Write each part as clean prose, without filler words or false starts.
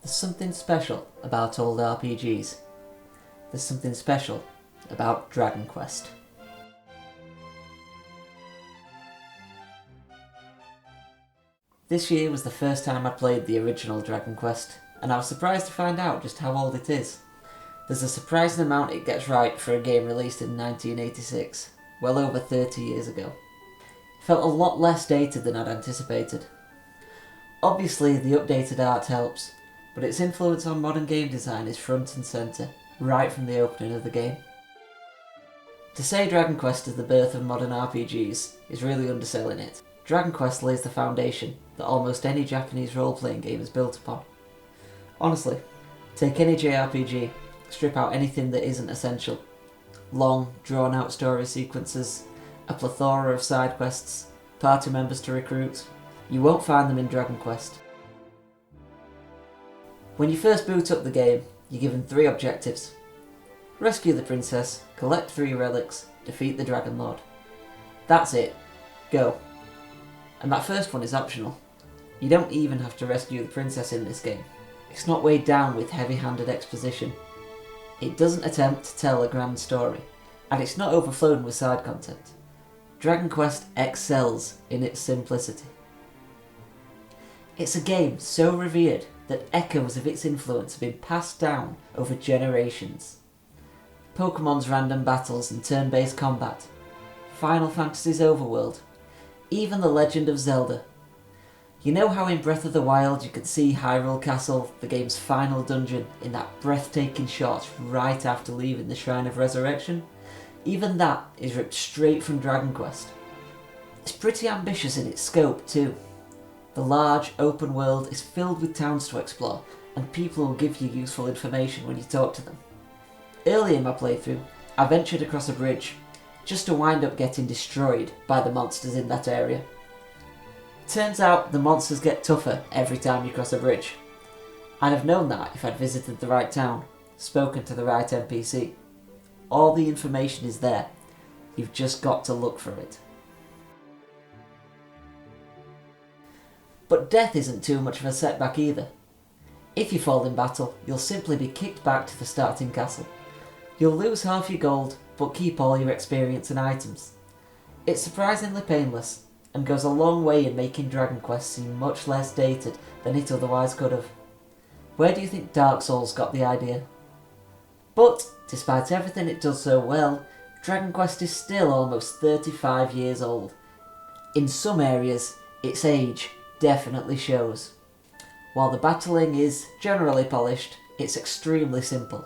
There's something special about old RPGs. There's something special about Dragon Quest. This year was the first time I played the original Dragon Quest, and I was surprised to find out just how old it is. There's a surprising amount it gets right for a game released in 1986, well over 30 years ago. It felt a lot less dated than I'd anticipated. Obviously, the updated art helps, but its influence on modern game design is front and centre, right from the opening of the game. To say Dragon Quest is the birth of modern RPGs is really underselling it. Dragon Quest lays the foundation that almost any Japanese role-playing game is built upon. Honestly, take any JRPG, strip out anything that isn't essential. Long, drawn-out story sequences, a plethora of side quests, party members to recruit. You won't find them in Dragon Quest. When you first boot up the game, you're given 3 objectives. Rescue the princess, collect 3 relics, defeat the Dragon Lord. That's it. Go. And that first one is optional. You don't even have to rescue the princess in this game. It's not weighed down with heavy-handed exposition. It doesn't attempt to tell a grand story, and it's not overflowing with side content. Dragon Quest excels in its simplicity. It's a game so revered that echoes of its influence have been passed down over generations. Pokemon's random battles and turn-based combat, Final Fantasy's overworld, even The Legend of Zelda. You know how in Breath of the Wild you can see Hyrule Castle, the game's final dungeon, in that breathtaking shot right after leaving the Shrine of Resurrection? Even that is ripped straight from Dragon Quest. It's pretty ambitious in its scope too. The large, open world is filled with towns to explore, and people will give you useful information when you talk to them. Early in my playthrough, I ventured across a bridge, just to wind up getting destroyed by the monsters in that area. Turns out the monsters get tougher every time you cross a bridge. I'd have known that if I'd visited the right town, spoken to the right NPC. All the information is there, you've just got to look for it. But death isn't too much of a setback either. If you fall in battle, you'll simply be kicked back to the starting castle. You'll lose half your gold, but keep all your experience and items. It's surprisingly painless, and goes a long way in making Dragon Quest seem much less dated than it otherwise could have. Where do you think Dark Souls got the idea? But, despite everything it does so well, Dragon Quest is still almost 35 years old. In some areas, its age definitely shows. While the battling is generally polished, it's extremely simple.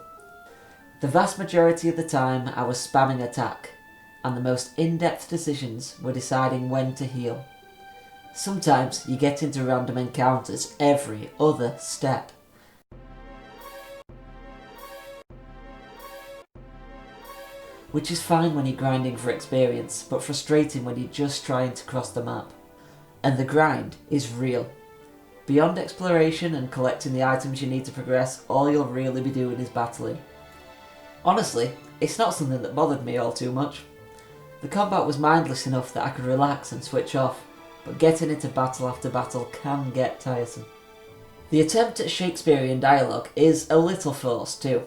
The vast majority of the time I was spamming attack, and the most in-depth decisions were deciding when to heal. Sometimes you get into random encounters every other step. Which is fine when you're grinding for experience, but frustrating when you're just trying to cross the map. And the grind is real. Beyond exploration and collecting the items you need to progress, all you'll really be doing is battling. Honestly, it's not something that bothered me all too much. The combat was mindless enough that I could relax and switch off, but getting into battle after battle can get tiresome. The attempt at Shakespearean dialogue is a little forced too,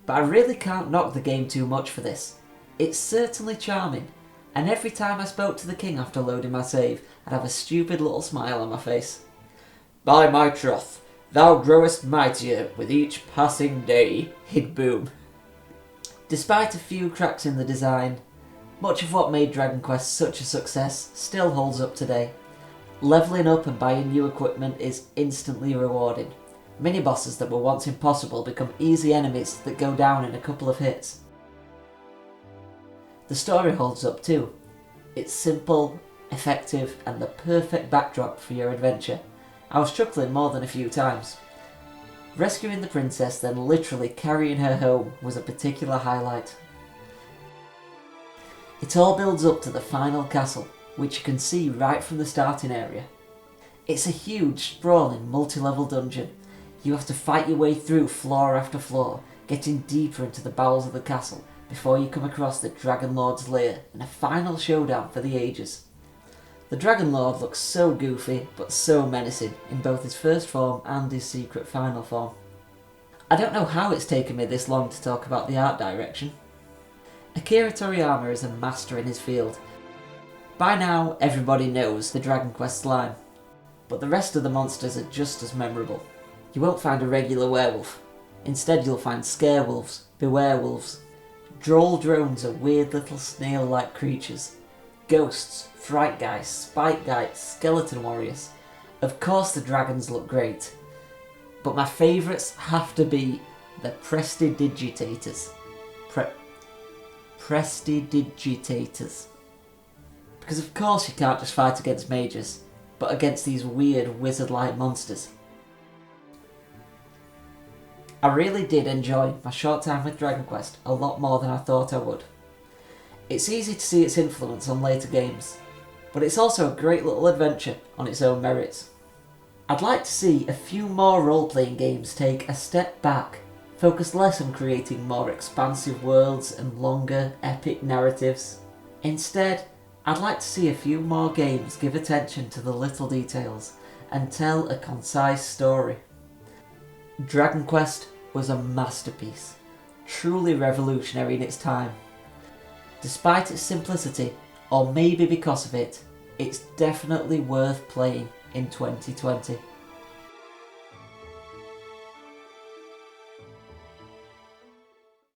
but I really can't knock the game too much for this. It's certainly charming, and every time I spoke to the king after loading my save, I'd have a stupid little smile on my face. "By my troth, thou growest mightier with each passing day," he'd boom. Despite a few cracks in the design, much of what made Dragon Quest such a success still holds up today. Levelling up and buying new equipment is instantly rewarding. Mini-bosses that were once impossible become easy enemies that go down in a couple of hits. The story holds up too. It's simple, effective, and the perfect backdrop for your adventure. I was chuckling more than a few times. Rescuing the princess, then literally carrying her home, was a particular highlight. It all builds up to the final castle, which you can see right from the starting area. It's a huge, sprawling, multi-level dungeon. You have to fight your way through floor after floor, getting deeper into the bowels of the castle before you come across the Dragon Lord's lair in a final showdown for the ages. The Dragon Lord looks so goofy, but so menacing in both his first form and his secret final form. I don't know how it's taken me this long to talk about the art direction. Akira Toriyama is a master in his field. By now, everybody knows the Dragon Quest line, but the rest of the monsters are just as memorable. You won't find a regular werewolf. Instead, you'll find scarewolves, bewerewolves. Droll drones are weird little snail-like creatures. Ghosts, fright guys, spike guys, skeleton warriors. Of course the dragons look great, but my favourites have to be the Prestidigitators. Prestidigitators. Because of course you can't just fight against mages, but against these weird wizard-like monsters. I really did enjoy my short time with Dragon Quest a lot more than I thought I would. It's easy to see its influence on later games, but it's also a great little adventure on its own merits. I'd like to see a few more role-playing games take a step back, focus less on creating more expansive worlds and longer, epic narratives. Instead, I'd like to see a few more games give attention to the little details and tell a concise story. Dragon Quest was a masterpiece, truly revolutionary in its time. Despite its simplicity, or maybe because of it, it's definitely worth playing in 2020.